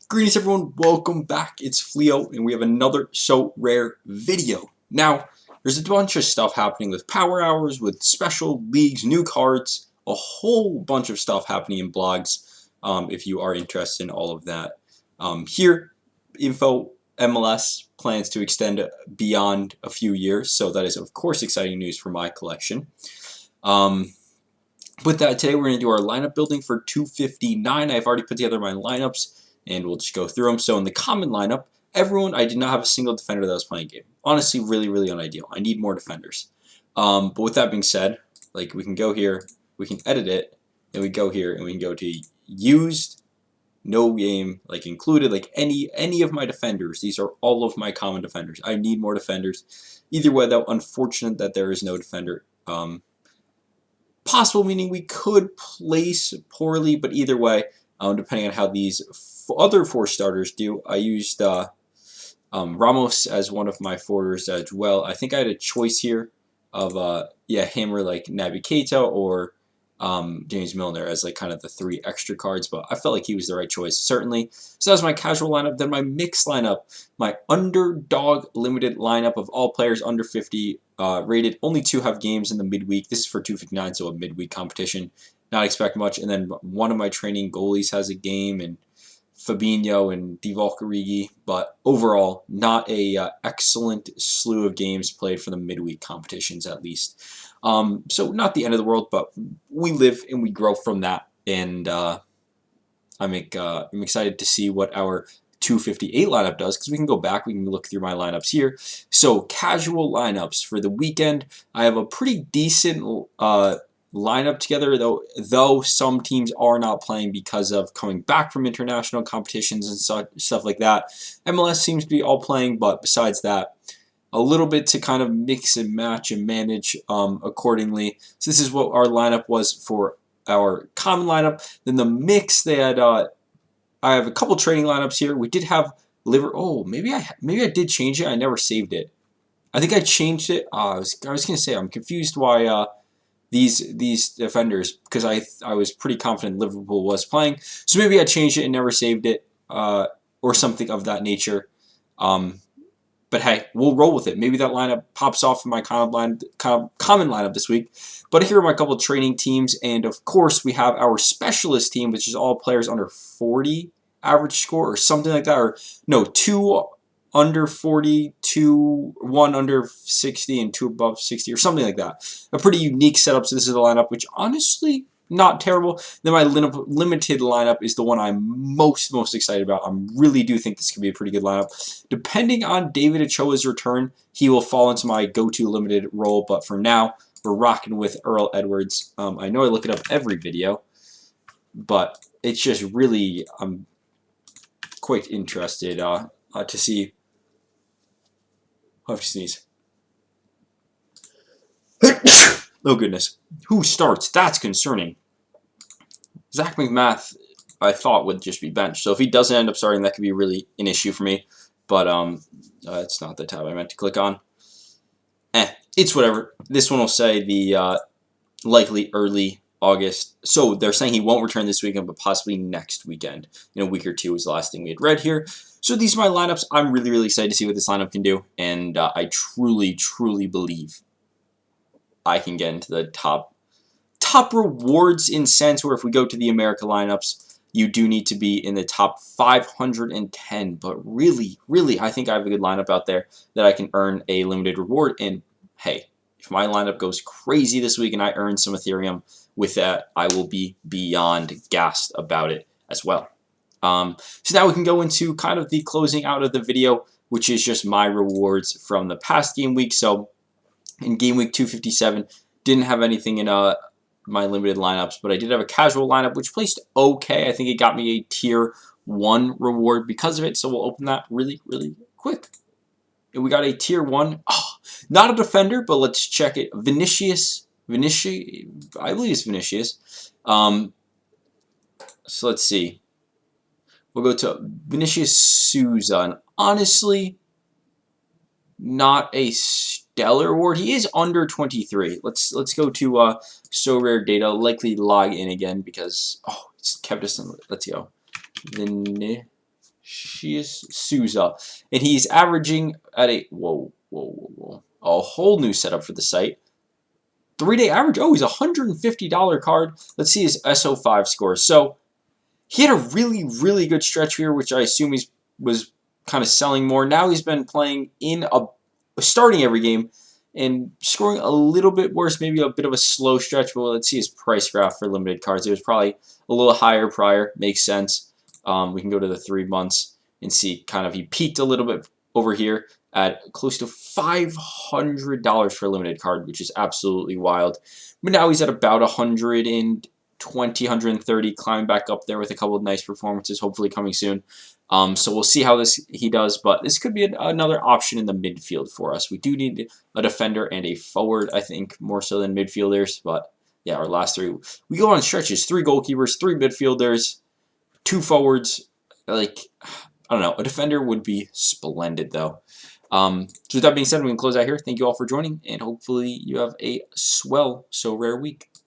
Greetings everyone, welcome back. It's Fleo and we have another So Rare video. Now, there's a bunch of stuff happening with Power Hours, with special leagues, new cards, a whole bunch of stuff happening in blogs if you are interested in all of that. Here, info, MLS plans to extend beyond a few years, so that is of course exciting news for my collection. With that, today we're going to do our lineup building for 259. I've already put together my lineups, and we'll just go through them. So in the common lineup, I did not have a single defender that was playing a game. Honestly, really, really unideal. I need more defenders. But with that being said, like we can go here, we can edit it, and we go here, and we can go to used, no game, like included, like any of my defenders. These are all of my common defenders. I need more defenders. Either way, though, unfortunate that there is no defender. Possible meaning we could place poorly, but either way, depending on how these other four starters do, I used Ramos as one of my forwarders as well. I think I had a choice here of him or like Naby Keita or James Milner as like kind of the three extra cards, but I felt like he was the right choice, certainly. So that was my casual lineup. Then my mixed lineup, my underdog limited lineup of all players under 50 rated. Only 2 have games in the midweek. This is for 259, so a midweek competition. Not expect much. And then one of my training goalies has a game, and Fabinho and Divock Origi, but overall, not a excellent slew of games played for the midweek competitions, at least. So not the end of the world, but we live and we grow from that, and I'm excited to see what our 258 lineup does, because we can go back, we can look through my lineups here. So casual lineups for the weekend, I have a pretty decent lineup together, though some teams are not playing because of coming back from international competitions and stuff like that. MLS seems to be all playing, but besides that, a little bit to kind of mix and match and manage accordingly. So this is what our lineup was for our common lineup. Then the mix, they had I have a couple training lineups here. We did have maybe I did change it. I never saved it. I think I changed it. I was gonna say I'm confused why these defenders, because I was pretty confident Liverpool was playing. So maybe I changed it and never saved it or something of that nature. But hey, we'll roll with it. Maybe that lineup pops off in my common lineup this week. But here are my couple of training teams, and of course we have our specialist team, which is all players under 40 average score or something like that. Or no, 2 under 40, 1 under 60, and 2 above 60, or something like that. A pretty unique setup. So this is the lineup, which honestly not terrible. Then my limited lineup is the one I'm most excited about. I really do think this could be a pretty good lineup. Depending on David Ochoa's return, he will fall into my go-to limited role. But for now, we're rocking with Earl Edwards. I know I look it up every video, but it's just really, I'm quite interested to see. I have to sneeze. Oh goodness. Who starts? That's concerning. Zach McMath, I thought, would just be benched. So if he doesn't end up starting, that could be really an issue for me. But it's not the tab I meant to click on. It's whatever. This one will say the likely early August. So they're saying he won't return this weekend, but possibly next weekend. In a week or two is the last thing we had read here. So these are my lineups. I'm really excited to see what this lineup can do. And I truly believe I can get into the top rewards in sense where if we go to the America lineups, you do need to be in the top 510. But really, I think I have a good lineup out there that I can earn a limited reward. And hey, if my lineup goes crazy this week and I earn some Ethereum with that, I will be beyond gassed about it as well. So now we can go into kind of the closing out of the video, which is just my rewards from the past game week. So in game week 257, didn't have anything in my limited lineups, but I did have a casual lineup, which placed okay. I think it got me a tier 1 reward because of it. So we'll open that really quick. And we got a tier 1. Oh, not a defender, but let's check it. Vinicius, I believe it's Vinicius. So let's see. We'll go to Vinicius Souza, and honestly, not a stellar award. He is under 23. Let's go to So Rare data. Likely log in again because it's kept us in. Let's go. Vinicius Souza, and he's averaging at a a whole new setup for the site. 3-day average. Oh, he's a $150 card. Let's see his SO5 score. So he had a really good stretch here, which I assume he was kind of selling more. Now he's been playing starting every game and scoring a little bit worse, maybe a bit of a slow stretch. But let's see his price graph for limited cards. It was probably a little higher prior. Makes sense. We can go to the 3 months and see kind of he peaked a little bit over here at close to $500 for a limited card, which is absolutely wild. But now he's at about 120, 130, climb back up there with a couple of nice performances, hopefully coming soon. So we'll see how he does, but this could be another option in the midfield for us. We do need a defender and a forward, I think, more so than midfielders. But yeah, our last 3, we go on stretches: 3 goalkeepers, 3 midfielders, 2 forwards. Like, I don't know, a defender would be splendid though. So with that being said, we can close out here. Thank you all for joining, and hopefully you have a swell So Rare week.